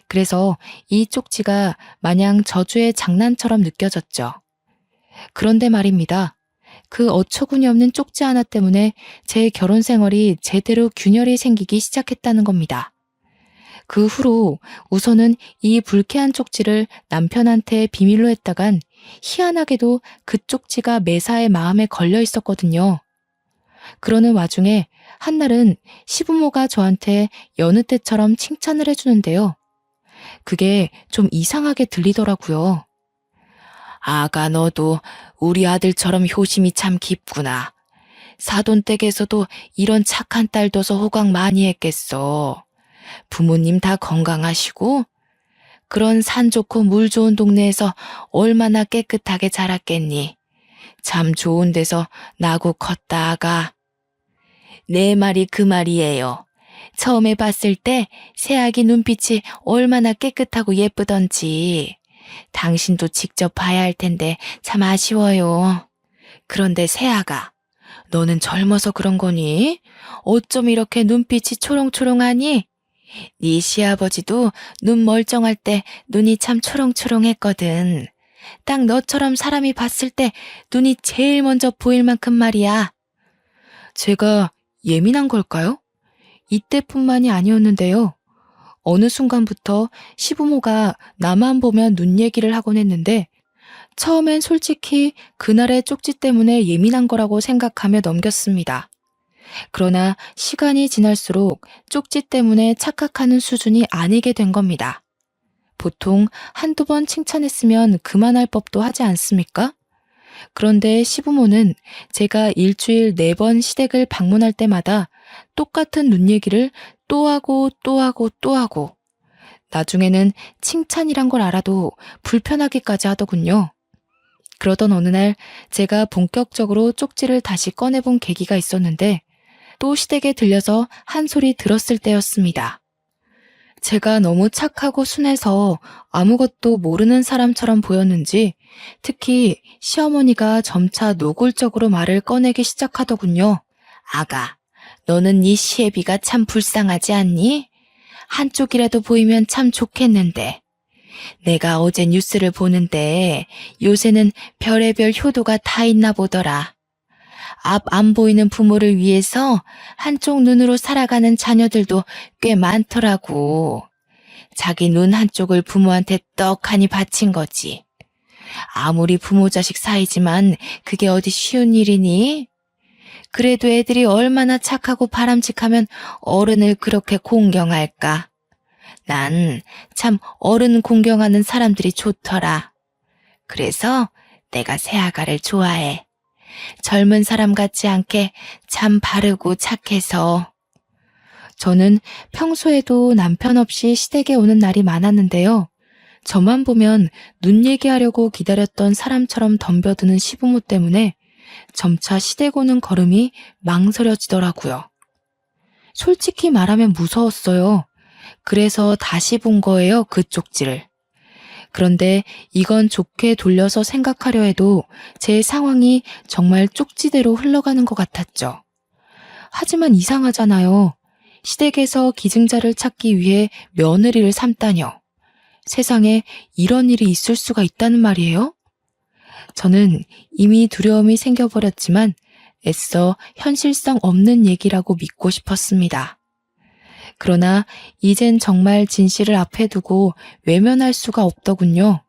그래서 이 쪽지가 마냥 저주의 장난처럼 느껴졌죠. 그런데 말입니다. 그 어처구니 없는 쪽지 하나 때문에 제 결혼 생활이 제대로 균열이 생기기 시작했다는 겁니다. 그 후로 우선은 이 불쾌한 쪽지를 남편한테 비밀로 했다간 희한하게도 그 쪽지가 매사에 마음에 걸려 있었거든요. 그러는 와중에 한날은 시부모가 저한테 여느 때처럼 칭찬을 해주는데요. 그게 좀 이상하게 들리더라고요. 아가 너도 우리 아들처럼 효심이 참 깊구나. 사돈댁에서도 이런 착한 딸 둬서 호강 많이 했겠어. 부모님 다 건강하시고 그런 산 좋고 물 좋은 동네에서 얼마나 깨끗하게 자랐겠니. 참 좋은 데서 나고 컸다 아가. 내 말이 그 말이에요. 처음에 봤을 때 새아기 눈빛이 얼마나 깨끗하고 예쁘던지. 당신도 직접 봐야 할 텐데 참 아쉬워요. 그런데 새아가, 너는 젊어서 그런 거니? 어쩜 이렇게 눈빛이 초롱초롱하니? 네 시아버지도 눈 멀쩡할 때 눈이 참 초롱초롱했거든. 딱 너처럼 사람이 봤을 때 눈이 제일 먼저 보일 만큼 말이야. 제가 예민한 걸까요? 이때뿐만이 아니었는데요. 어느 순간부터 시부모가 나만 보면 눈 얘기를 하곤 했는데 처음엔 솔직히 그날의 쪽지 때문에 예민한 거라고 생각하며 넘겼습니다. 그러나 시간이 지날수록 쪽지 때문에 착각하는 수준이 아니게 된 겁니다. 보통 한두 번 칭찬했으면 그만할 법도 하지 않습니까? 그런데 시부모는 제가 일주일 4번 시댁을 방문할 때마다 똑같은 눈 얘기를 또 하고 또 하고 또 하고 나중에는 칭찬이란 걸 알아도 불편하기까지 하더군요. 그러던 어느 날 제가 본격적으로 쪽지를 다시 꺼내본 계기가 있었는데 또 시댁에 들려서 한 소리 들었을 때였습니다. 제가 너무 착하고 순해서 아무것도 모르는 사람처럼 보였는지 특히 시어머니가 점차 노골적으로 말을 꺼내기 시작하더군요. 아가, 너는 네 시애비가 참 불쌍하지 않니? 한쪽이라도 보이면 참 좋겠는데. 내가 어제 뉴스를 보는데 요새는 별의별 효도가 다 있나 보더라. 앞 안 보이는 부모를 위해서 한쪽 눈으로 살아가는 자녀들도 꽤 많더라고. 자기 눈 한쪽을 부모한테 떡하니 바친 거지. 아무리 부모 자식 사이지만 그게 어디 쉬운 일이니? 그래도 애들이 얼마나 착하고 바람직하면 어른을 그렇게 공경할까? 난 참 어른 공경하는 사람들이 좋더라. 그래서 내가 새아가를 좋아해. 젊은 사람 같지 않게 참 바르고 착해서. 저는 평소에도 남편 없이 시댁에 오는 날이 많았는데요. 저만 보면 눈 얘기하려고 기다렸던 사람처럼 덤벼드는 시부모 때문에 점차 시댁 오는 걸음이 망설여지더라고요. 솔직히 말하면 무서웠어요. 그래서 다시 본 거예요, 그 쪽지를. 그런데 이건 좋게 돌려서 생각하려 해도 제 상황이 정말 쪽지대로 흘러가는 것 같았죠. 하지만 이상하잖아요. 시댁에서 기증자를 찾기 위해 며느리를 삼다뇨. 세상에 이런 일이 있을 수가 있다는 말이에요? 저는 이미 두려움이 생겨버렸지만 애써 현실성 없는 얘기라고 믿고 싶었습니다. 그러나 이젠 정말 진실을 앞에 두고 외면할 수가 없더군요.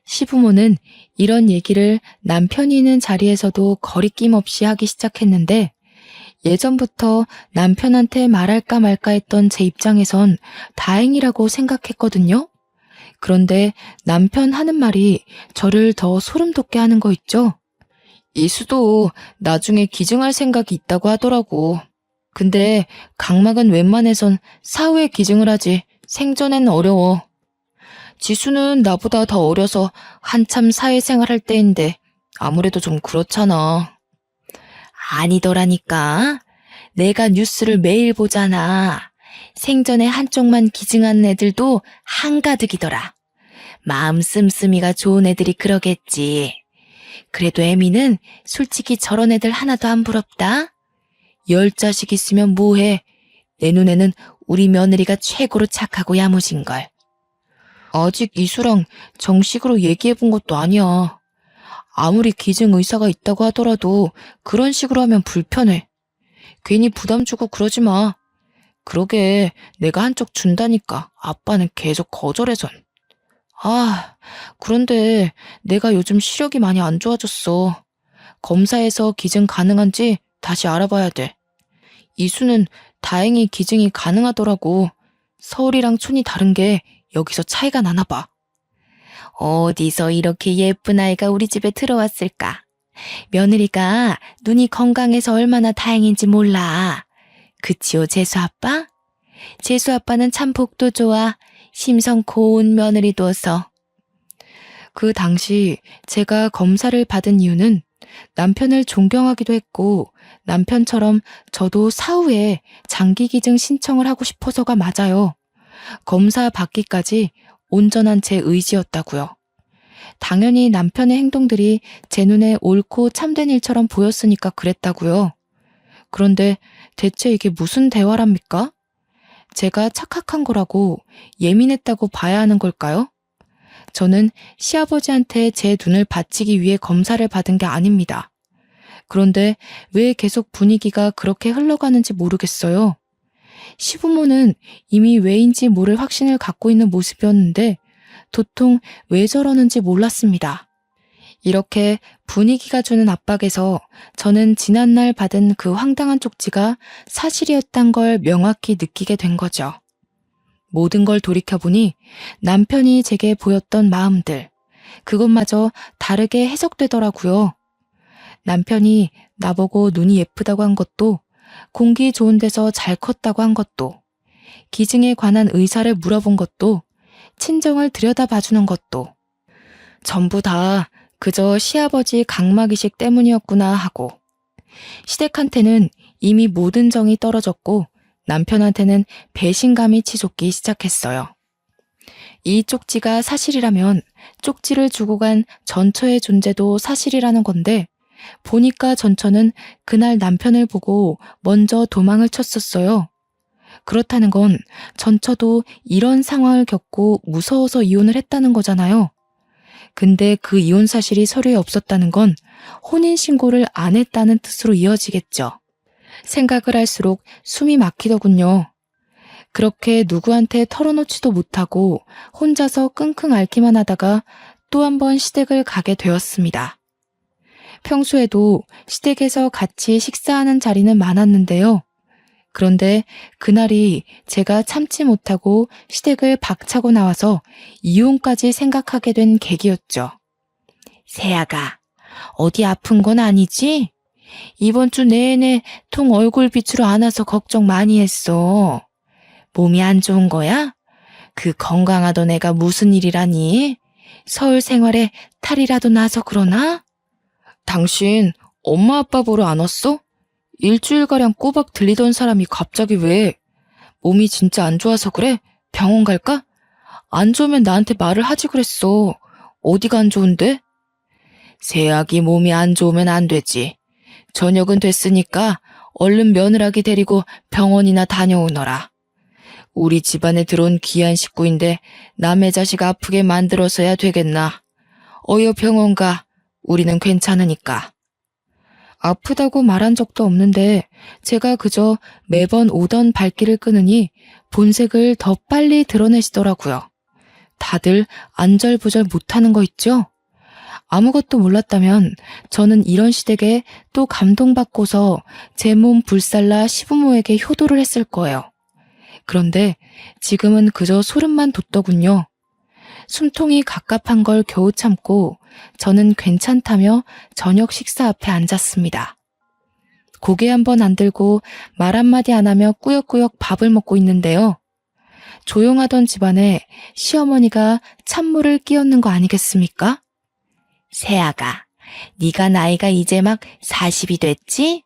시부모는 이런 얘기를 남편이 있는 자리에서도 거리낌 없이 하기 시작했는데 예전부터 남편한테 말할까 말까 했던 제 입장에선 다행이라고 생각했거든요. 그런데 남편 하는 말이 저를 더 소름 돋게 하는 거 있죠? 이수도 나중에 기증할 생각이 있다고 하더라고. 근데 각막은 웬만해선 사후에 기증을 하지 생전엔 어려워. 지수는 나보다 더 어려서 한참 사회생활 할 때인데 아무래도 좀 그렇잖아. 아니더라니까. 내가 뉴스를 매일 보잖아. 생전에 한쪽만 기증한 애들도 한가득이더라. 마음 씀씀이가 좋은 애들이 그러겠지. 그래도 애미는 솔직히 저런 애들 하나도 안 부럽다. 10자식 있으면 뭐해. 내 눈에는 우리 며느리가 최고로 착하고 야무진걸. 아직 이수랑 정식으로 얘기해본 것도 아니야. 아무리 기증 의사가 있다고 하더라도 그런 식으로 하면 불편해. 괜히 부담 주고 그러지 마. 그러게 내가 한쪽 준다니까 아빠는 계속 거절해선. 아, 그런데 내가 요즘 시력이 많이 안 좋아졌어. 검사해서 기증 가능한지 다시 알아봐야 돼. 이수는 다행히 기증이 가능하더라고. 서울이랑 촌이 다른 게 여기서 차이가 나나 봐. 어디서 이렇게 예쁜 아이가 우리 집에 들어왔을까? 며느리가 눈이 건강해서 얼마나 다행인지 몰라. 그치요, 재수 아빠? 재수 아빠는 참 복도 좋아. 심성 고운 며느리 둬서. 그 당시 제가 검사를 받은 이유는 남편을 존경하기도 했고 남편처럼 저도 사후에 장기기증 신청을 하고 싶어서가 맞아요. 검사 받기까지 온전한 제 의지였다고요. 당연히 남편의 행동들이 제 눈에 옳고 참된 일처럼 보였으니까 그랬다고요. 그런데 대체 이게 무슨 대화랍니까? 제가 착각한 거라고 예민했다고 봐야 하는 걸까요? 저는 시아버지한테 제 눈을 바치기 위해 검사를 받은 게 아닙니다. 그런데 왜 계속 분위기가 그렇게 흘러가는지 모르겠어요. 시부모는 이미 왜인지 모를 확신을 갖고 있는 모습이었는데 도통 왜 저러는지 몰랐습니다. 이렇게 분위기가 주는 압박에서 저는 지난날 받은 그 황당한 쪽지가 사실이었단 걸 명확히 느끼게 된 거죠. 모든 걸 돌이켜보니 남편이 제게 보였던 마음들, 그것마저 다르게 해석되더라고요. 남편이 나보고 눈이 예쁘다고 한 것도, 공기 좋은 데서 잘 컸다고 한 것도, 기증에 관한 의사를 물어본 것도, 친정을 들여다봐주는 것도 전부 다 그저 시아버지 각막이식 때문이었구나 하고, 시댁한테는 이미 모든 정이 떨어졌고 남편한테는 배신감이 치솟기 시작했어요. 이 쪽지가 사실이라면 쪽지를 주고 간 전처의 존재도 사실이라는 건데 보니까 전처는 그날 남편을 보고 먼저 도망을 쳤었어요. 그렇다는 건 전처도 이런 상황을 겪고 무서워서 이혼을 했다는 거잖아요. 근데 그 이혼 사실이 서류에 없었다는 건 혼인신고를 안 했다는 뜻으로 이어지겠죠. 생각을 할수록 숨이 막히더군요. 그렇게 누구한테 털어놓지도 못하고 혼자서 끙끙 앓기만 하다가 또 한 번 시댁을 가게 되었습니다. 평소에도 시댁에서 같이 식사하는 자리는 많았는데요. 그런데 그날이 제가 참지 못하고 시댁을 박차고 나와서 이혼까지 생각하게 된 계기였죠. 세아가, 어디 아픈 건 아니지? 이번 주 내내 통 얼굴 빛으로 안 와서 걱정 많이 했어. 몸이 안 좋은 거야? 그 건강하던 애가 무슨 일이라니? 서울 생활에 탈이라도 나서 그러나? 당신 엄마 아빠 보러 안 왔어? 일주일가량 꼬박 들리던 사람이 갑자기 왜? 몸이 진짜 안 좋아서 그래? 병원 갈까? 안 좋으면 나한테 말을 하지 그랬어. 어디가 안 좋은데? 새아기 몸이 안 좋으면 안 되지. 저녁은 됐으니까 얼른 며느라기 데리고 병원이나 다녀오너라. 우리 집안에 들어온 귀한 식구인데 남의 자식 아프게 만들어서야 되겠나. 어여 병원 가. 우리는 괜찮으니까. 아프다고 말한 적도 없는데 제가 그저 매번 오던 발길을 끄느니 본색을 더 빨리 드러내시더라고요. 다들 안절부절 못하는 거 있죠? 아무것도 몰랐다면 저는 이런 시댁에 또 감동받고서 제 몸 불살라 시부모에게 효도를 했을 거예요. 그런데 지금은 그저 소름만 돋더군요. 숨통이 갑갑한 걸 겨우 참고 저는 괜찮다며 저녁 식사 앞에 앉았습니다. 고개 한번 안 들고 말 한마디 안 하며 꾸역꾸역 밥을 먹고 있는데요. 조용하던 집안에 시어머니가 찬물을 끼얹는 거 아니겠습니까? 새아가, 네가 나이가 이제 막 40이 됐지?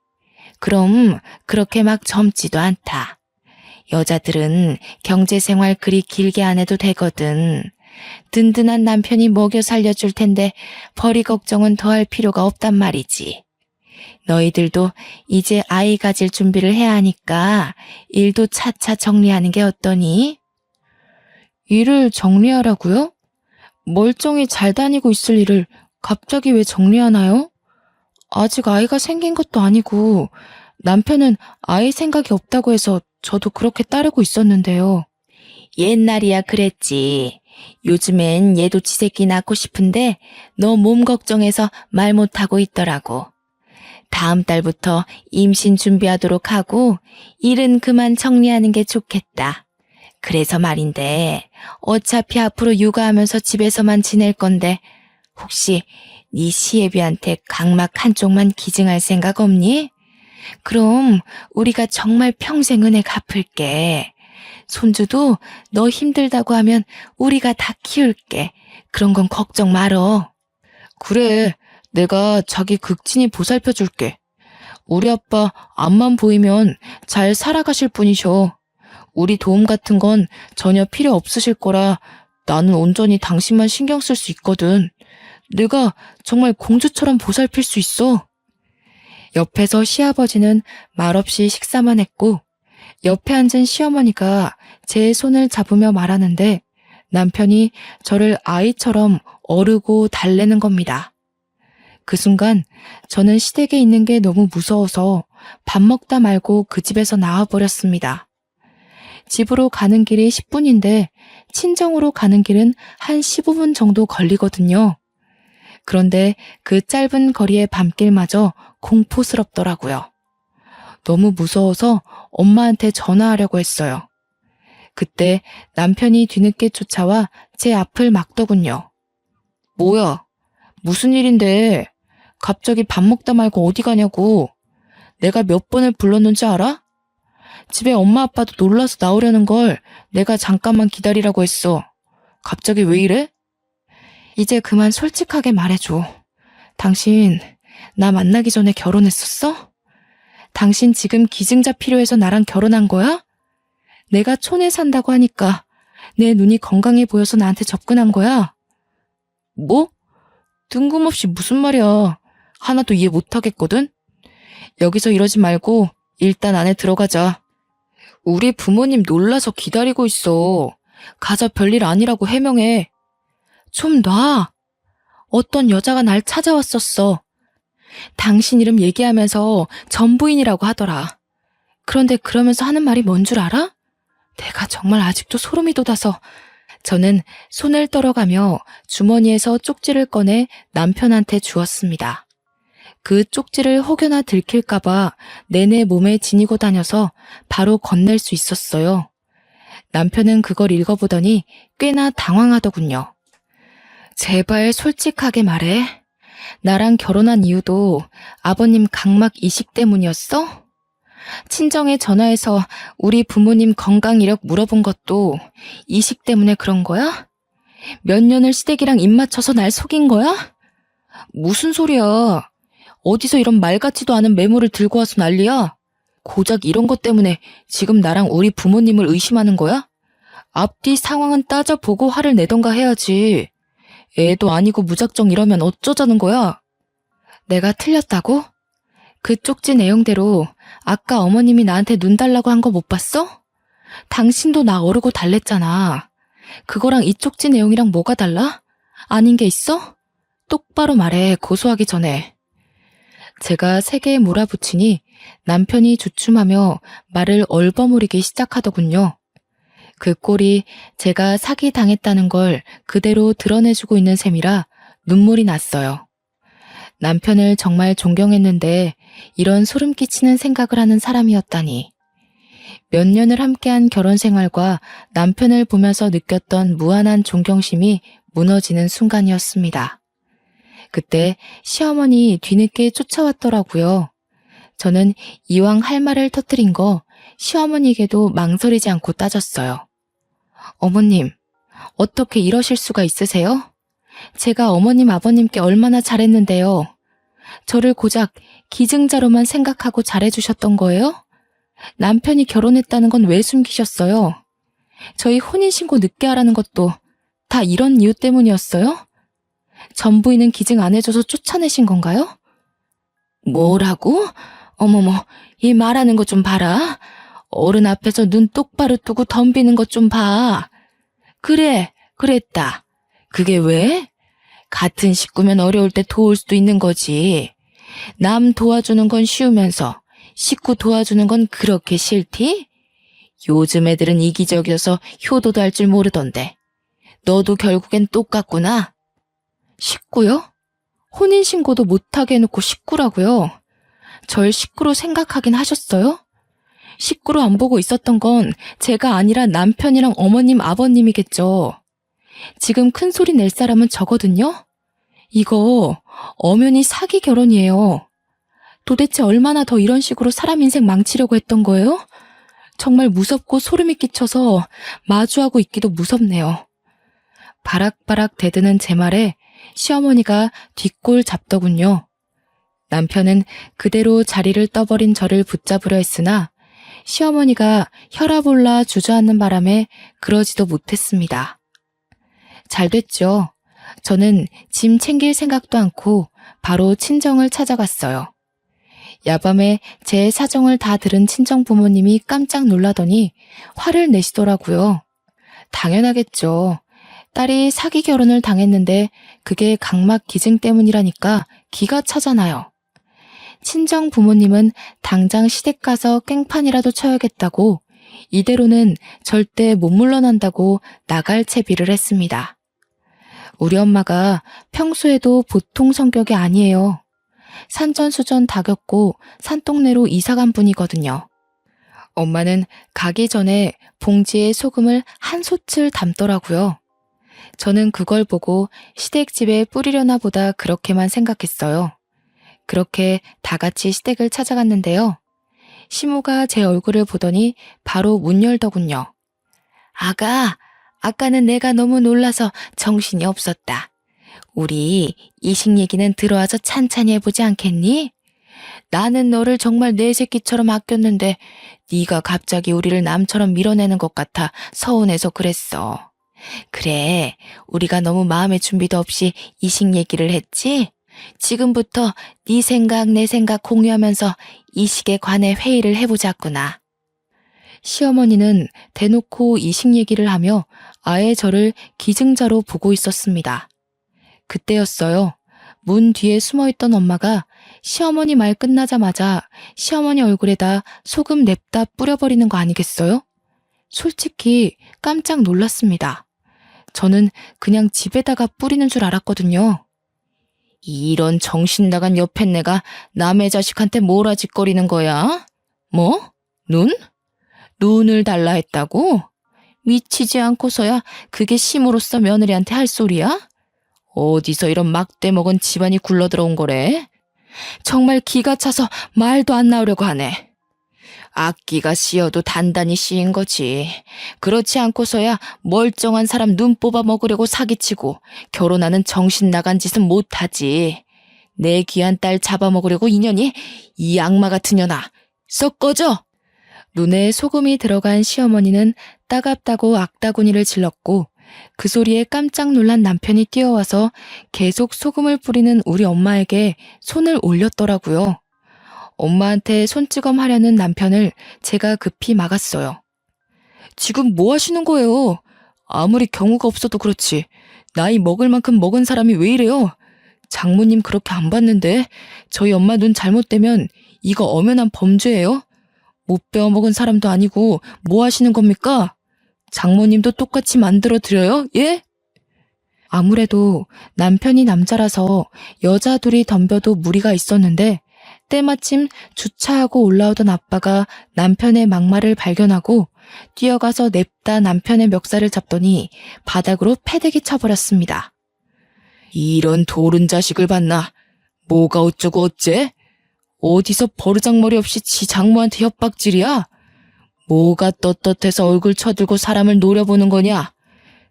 그럼 그렇게 막 젊지도 않다. 여자들은 경제생활 그리 길게 안 해도 되거든. 든든한 남편이 먹여 살려줄 텐데 벌이 걱정은 더 할 필요가 없단 말이지. 너희들도 이제 아이 가질 준비를 해야 하니까 일도 차차 정리하는 게 어떠니? 일을 정리하라고요? 멀쩡히 잘 다니고 있을 일을 갑자기 왜 정리하나요? 아직 아이가 생긴 것도 아니고 남편은 아이 생각이 없다고 해서 저도 그렇게 따르고 있었는데요. 옛날이야 그랬지. 요즘엔 얘도 지 새끼 낳고 싶은데 너 몸 걱정해서 말 못하고 있더라고. 다음 달부터 임신 준비하도록 하고 일은 그만 정리하는 게 좋겠다. 그래서 말인데 어차피 앞으로 육아하면서 집에서만 지낼 건데 혹시 네 시애비한테 각막 한쪽만 기증할 생각 없니? 그럼 우리가 정말 평생 은혜 갚을게. 손주도 너 힘들다고 하면 우리가 다 키울게. 그런 건 걱정 말어. 그래, 내가 자기 극진히 보살펴줄게. 우리 아빠 앞만 보이면 잘 살아가실 분이셔. 우리 도움 같은 건 전혀 필요 없으실 거라 나는 온전히 당신만 신경 쓸 수 있거든. 내가 정말 공주처럼 보살필 수 있어. 옆에서 시아버지는 말없이 식사만 했고 옆에 앉은 시어머니가 제 손을 잡으며 말하는데 남편이 저를 아이처럼 어르고 달래는 겁니다. 그 순간 저는 시댁에 있는 게 너무 무서워서 밥 먹다 말고 그 집에서 나와버렸습니다. 집으로 가는 길이 10분인데 친정으로 가는 길은 한 15분 정도 걸리거든요. 그런데 그 짧은 거리의 밤길마저 공포스럽더라고요. 너무 무서워서 엄마한테 전화하려고 했어요. 그때 남편이 뒤늦게 쫓아와 제 앞을 막더군요. 뭐야? 무슨 일인데? 갑자기 밥 먹다 말고 어디 가냐고. 내가 몇 번을 불렀는지 알아? 집에 엄마 아빠도 놀라서 나오려는 걸 내가 잠깐만 기다리라고 했어. 갑자기 왜 이래? 이제 그만 솔직하게 말해줘. 당신 나 만나기 전에 결혼했었어? 당신 지금 기증자 필요해서 나랑 결혼한 거야? 내가 촌에 산다고 하니까 내 눈이 건강해 보여서 나한테 접근한 거야? 뭐? 뜬금없이 무슨 말이야. 하나도 이해 못하겠거든? 여기서 이러지 말고 일단 안에 들어가자. 우리 부모님 놀라서 기다리고 있어. 가서 별일 아니라고 해명해. 좀 놔. 어떤 여자가 날 찾아왔었어. 당신 이름 얘기하면서 전부인이라고 하더라. 그런데 그러면서 하는 말이 뭔 줄 알아? 내가 정말 아직도 소름이 돋아서 저는 손을 떨어가며 주머니에서 쪽지를 꺼내 남편한테 주었습니다. 그 쪽지를 혹여나 들킬까봐 내내 몸에 지니고 다녀서 바로 건넬 수 있었어요. 남편은 그걸 읽어보더니 꽤나 당황하더군요. 제발 솔직하게 말해. 나랑 결혼한 이유도 아버님 각막 이식 때문이었어? 친정에 전화해서 우리 부모님 건강 이력 물어본 것도 이식 때문에 그런 거야? 몇 년을 시댁이랑 입 맞춰서 날 속인 거야? 무슨 소리야? 어디서 이런 말 같지도 않은 메모를 들고 와서 난리야? 고작 이런 것 때문에 지금 나랑 우리 부모님을 의심하는 거야? 앞뒤 상황은 따져보고 화를 내던가 해야지. 애도 아니고 무작정 이러면 어쩌자는 거야? 내가 틀렸다고? 그 쪽지 내용대로 아까 어머님이 나한테 눈 달라고 한 거 못 봤어? 당신도 나 어르고 달랬잖아. 그거랑 이 쪽지 내용이랑 뭐가 달라? 아닌 게 있어? 똑바로 말해, 고소하기 전에. 제가 세게에 몰아붙이니 남편이 주춤하며 말을 얼버무리기 시작하더군요. 그 꼴이 제가 사기당했다는 걸 그대로 드러내주고 있는 셈이라 눈물이 났어요. 남편을 정말 존경했는데 이런 소름 끼치는 생각을 하는 사람이었다니. 몇 년을 함께한 결혼 생활과 남편을 보면서 느꼈던 무한한 존경심이 무너지는 순간이었습니다. 그때 시어머니 뒤늦게 쫓아왔더라고요. 저는 이왕 할 말을 터뜨린 거 시어머니에게도 망설이지 않고 따졌어요. 어머님, 어떻게 이러실 수가 있으세요? 제가 어머님 아버님께 얼마나 잘했는데요. 저를 고작 기증자로만 생각하고 잘해주셨던 거예요? 남편이 결혼했다는 건 왜 숨기셨어요? 저희 혼인신고 늦게 하라는 것도 다 이런 이유 때문이었어요? 전부인은 기증 안 해줘서 쫓아내신 건가요? 뭐라고? 어머머, 이 말하는 거 좀 봐라. 어른 앞에서 눈 똑바로 뜨고 덤비는 것 좀 봐. 그래, 그랬다. 그게 왜? 같은 식구면 어려울 때 도울 수도 있는 거지. 남 도와주는 건 쉬우면서 식구 도와주는 건 그렇게 싫디? 요즘 애들은 이기적이어서 효도도 할 줄 모르던데. 너도 결국엔 똑같구나. 식구요? 혼인신고도 못하게 해놓고 식구라고요? 절 식구로 생각하긴 하셨어요? 식구로 안 보고 있었던 건 제가 아니라 남편이랑 어머님, 아버님이겠죠. 지금 큰 소리 낼 사람은 저거든요? 이거 엄연히 사기 결혼이에요. 도대체 얼마나 더 이런 식으로 사람 인생 망치려고 했던 거예요? 정말 무섭고 소름이 끼쳐서 마주하고 있기도 무섭네요. 바락바락 대드는 제 말에 시어머니가 뒷골 잡더군요. 남편은 그대로 자리를 떠버린 저를 붙잡으려 했으나 시어머니가 혈압 올라 주저앉는 바람에 그러지도 못했습니다. 잘 됐죠. 저는 짐 챙길 생각도 않고 바로 친정을 찾아갔어요. 야밤에 제 사정을 다 들은 친정 부모님이 깜짝 놀라더니 화를 내시더라고요. 당연하겠죠. 딸이 사기 결혼을 당했는데 그게 각막 기증 때문이라니까 기가 차잖아요. 친정 부모님은 당장 시댁 가서 깽판이라도 쳐야겠다고 이대로는 절대 못 물러난다고 나갈 채비를 했습니다. 우리 엄마가 평소에도 보통 성격이 아니에요. 산전수전 다 겪고 산동네로 이사간 분이거든요. 엄마는 가기 전에 봉지에 소금을 한 솥을 담더라고요. 저는 그걸 보고 시댁집에 뿌리려나 보다 그렇게만 생각했어요. 그렇게 다 같이 시댁을 찾아갔는데요. 시모가 제 얼굴을 보더니 바로 문 열더군요. 아까는 내가 너무 놀라서 정신이 없었다. 우리 이식 얘기는 들어와서 찬찬히 해보지 않겠니? 나는 너를 정말 내 새끼처럼 아꼈는데 네가 갑자기 우리를 남처럼 밀어내는 것 같아 서운해서 그랬어. 그래, 우리가 너무 마음의 준비도 없이 이식 얘기를 했지? 지금부터 네 생각 내 생각 공유하면서 이식에 관해 회의를 해보자꾸나. 시어머니는 대놓고 이식 얘기를 하며 아예 저를 기증자로 보고 있었습니다. 그때였어요. 문 뒤에 숨어있던 엄마가 시어머니 말 끝나자마자 시어머니 얼굴에다 소금 냅다 뿌려버리는 거 아니겠어요? 솔직히 깜짝 놀랐습니다. 저는 그냥 집에다가 뿌리는 줄 알았거든요. 이런 정신 나간 여편네가 남의 자식한테 뭐라짓거리는 거야? 뭐? 눈? 눈을 달라 했다고? 미치지 않고서야 그게 심으로써 며느리한테 할 소리야? 어디서 이런 막대 먹은 집안이 굴러들어온 거래? 정말 기가 차서 말도 안 나오려고 하네. 악기가 씌어도 단단히 씌인 거지. 그렇지 않고서야 멀쩡한 사람 눈 뽑아 먹으려고 사기치고 결혼하는 정신 나간 짓은 못하지. 내 귀한 딸 잡아먹으려고 인연이 이 악마 같은 년아. 썩 꺼져! 눈에 소금이 들어간 시어머니는 따갑다고 악다구니를 질렀고 그 소리에 깜짝 놀란 남편이 뛰어와서 계속 소금을 뿌리는 우리 엄마에게 손을 올렸더라고요. 엄마한테 손찌검 하려는 남편을 제가 급히 막았어요. 지금 뭐 하시는 거예요? 아무리 경우가 없어도 그렇지. 나이 먹을 만큼 먹은 사람이 왜 이래요? 장모님 그렇게 안 봤는데 저희 엄마 눈 잘못되면 이거 엄연한 범죄예요? 못 배워먹은 사람도 아니고 뭐 하시는 겁니까? 장모님도 똑같이 만들어드려요? 예? 아무래도 남편이 남자라서 여자 둘이 덤벼도 무리가 있었는데 때마침 주차하고 올라오던 아빠가 남편의 막말을 발견하고 뛰어가서 냅다 남편의 멱살을 잡더니 바닥으로 패대기 쳐버렸습니다. 이런 도른 자식을 봤나? 뭐가 어쩌고 어째? 어디서 버르장머리 없이 지 장모한테 협박질이야? 뭐가 떳떳해서 얼굴 쳐들고 사람을 노려보는 거냐?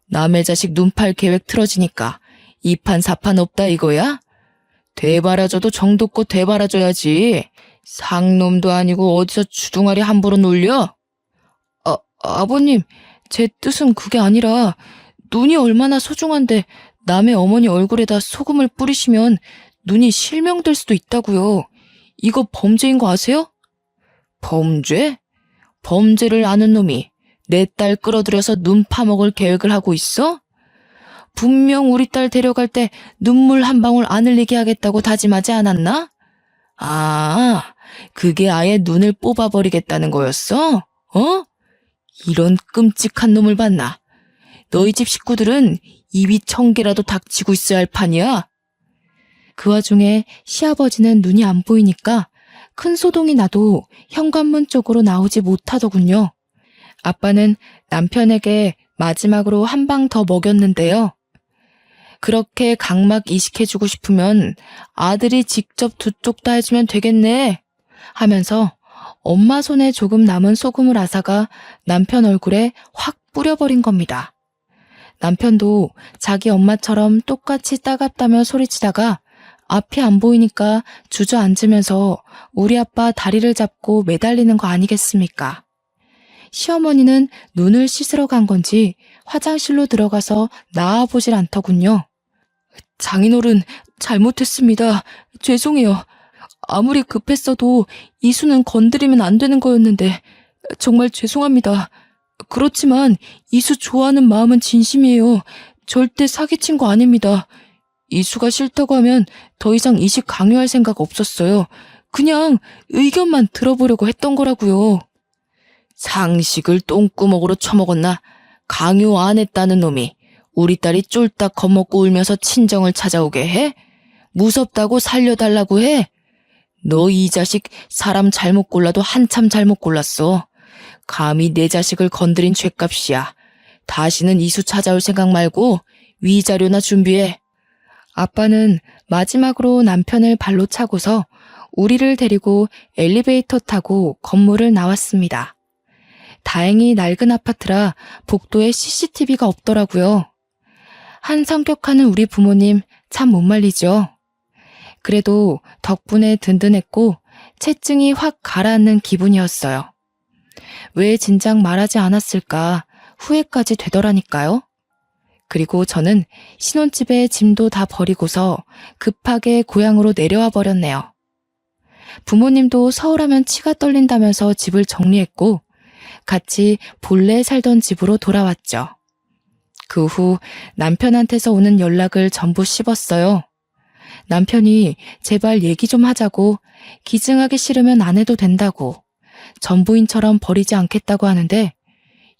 남의 자식 눈팔 계획 틀어지니까 이판사판 없다 이거야? 되바라져도 정도껏 되바라져야지. 상놈도 아니고 어디서 주둥아리 함부로 놀려? 아버님, 제 뜻은 그게 아니라 눈이 얼마나 소중한데 남의 어머니 얼굴에다 소금을 뿌리시면 눈이 실명될 수도 있다고요. 이거 범죄인 거 아세요? 범죄? 범죄를 아는 놈이 내 딸 끌어들여서 눈 파먹을 계획을 하고 있어? 분명 우리 딸 데려갈 때 눈물 한 방울 안 흘리게 하겠다고 다짐하지 않았나? 아, 그게 아예 눈을 뽑아버리겠다는 거였어? 어? 이런 끔찍한 놈을 봤나? 너희 집 식구들은 입이 1000개라도 닥치고 있어야 할 판이야. 그 와중에 시아버지는 눈이 안 보이니까 큰 소동이 나도 현관문 쪽으로 나오지 못하더군요. 아빠는 남편에게 마지막으로 한 방 더 먹였는데요. 그렇게 각막 이식해주고 싶으면 아들이 직접 두 쪽 다 해주면 되겠네 하면서 엄마 손에 조금 남은 소금을 앗아가 남편 얼굴에 확 뿌려버린 겁니다. 남편도 자기 엄마처럼 똑같이 따갑다며 소리치다가 앞이 안 보이니까 주저앉으면서 우리 아빠 다리를 잡고 매달리는 거 아니겠습니까? 시어머니는 눈을 씻으러 간 건지 화장실로 들어가서 나와보질 않더군요. 장인어른, 잘못했습니다. 죄송해요. 아무리 급했어도 이수는 건드리면 안 되는 거였는데 정말 죄송합니다. 그렇지만 이수 좋아하는 마음은 진심이에요. 절대 사기친 거 아닙니다. 이수가 싫다고 하면 더 이상 이식 강요할 생각 없었어요. 그냥 의견만 들어보려고 했던 거라고요. 상식을 똥구멍으로 처먹었나? 강요 안 했다는 놈이 우리 딸이 쫄딱 겁먹고 울면서 친정을 찾아오게 해? 무섭다고 살려달라고 해? 너 이 자식 사람 잘못 골라도 한참 잘못 골랐어. 감히 내 자식을 건드린 죗값이야. 다시는 이수 찾아올 생각 말고 위자료나 준비해. 아빠는 마지막으로 남편을 발로 차고서 우리를 데리고 엘리베이터 타고 건물을 나왔습니다. 다행히 낡은 아파트라 복도에 CCTV가 없더라고요. 한 성격하는 우리 부모님 참 못 말리죠. 그래도 덕분에 든든했고 체증이 확 가라앉는 기분이었어요. 왜 진작 말하지 않았을까 후회까지 되더라니까요. 그리고 저는 신혼집에 짐도 다 버리고서 급하게 고향으로 내려와 버렸네요. 부모님도 서울하면 치가 떨린다면서 집을 정리했고 같이 본래 살던 집으로 돌아왔죠. 그 후 남편한테서 오는 연락을 전부 씹었어요. 남편이 제발 얘기 좀 하자고 기증하기 싫으면 안 해도 된다고 전부인처럼 버리지 않겠다고 하는데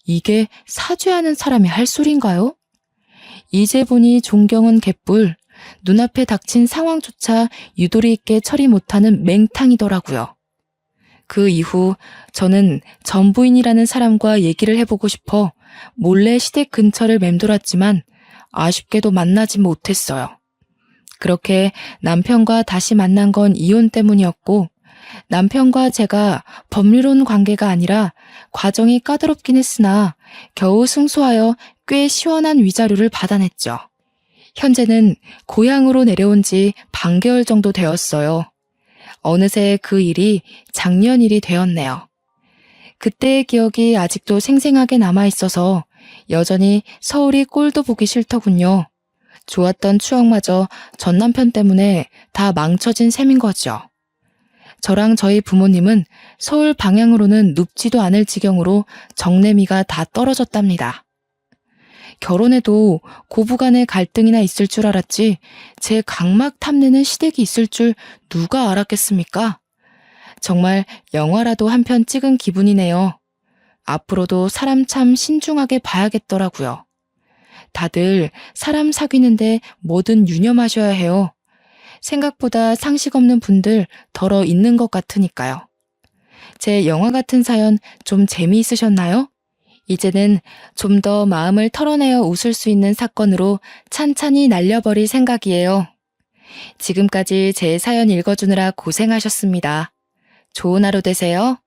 이게 사죄하는 사람이 할 소린가요? 이제 보니 존경은 개뿔, 눈앞에 닥친 상황조차 유도리 있게 처리 못하는 맹탕이더라고요. 그 이후 저는 전부인이라는 사람과 얘기를 해보고 싶어 몰래 시댁 근처를 맴돌았지만 아쉽게도 만나지 못했어요. 그렇게 남편과 다시 만난 건 이혼 때문이었고, 남편과 제가 법률혼 관계가 아니라 과정이 까다롭긴 했으나 겨우 승소하여 꽤 시원한 위자료를 받아냈죠. 현재는 고향으로 내려온 지 반개월 정도 되었어요. 어느새 그 일이 작년 일이 되었네요. 그때의 기억이 아직도 생생하게 남아있어서 여전히 서울이 꼴도 보기 싫더군요. 좋았던 추억마저 전 남편 때문에 다 망쳐진 셈인 거죠. 저랑 저희 부모님은 서울 방향으로는 눕지도 않을 지경으로 정내미가 다 떨어졌답니다. 결혼해도 고부간의 갈등이나 있을 줄 알았지 제 각막 탐내는 시댁이 있을 줄 누가 알았겠습니까? 정말 영화라도 한 편 찍은 기분이네요. 앞으로도 사람 참 신중하게 봐야겠더라고요. 다들 사람 사귀는데 뭐든 유념하셔야 해요. 생각보다 상식 없는 분들 덜어 있는 것 같으니까요. 제 영화 같은 사연 좀 재미있으셨나요? 이제는 좀 더 마음을 털어내어 웃을 수 있는 사건으로 찬찬히 날려버릴 생각이에요. 지금까지 제 사연 읽어주느라 고생하셨습니다. 좋은 하루 되세요.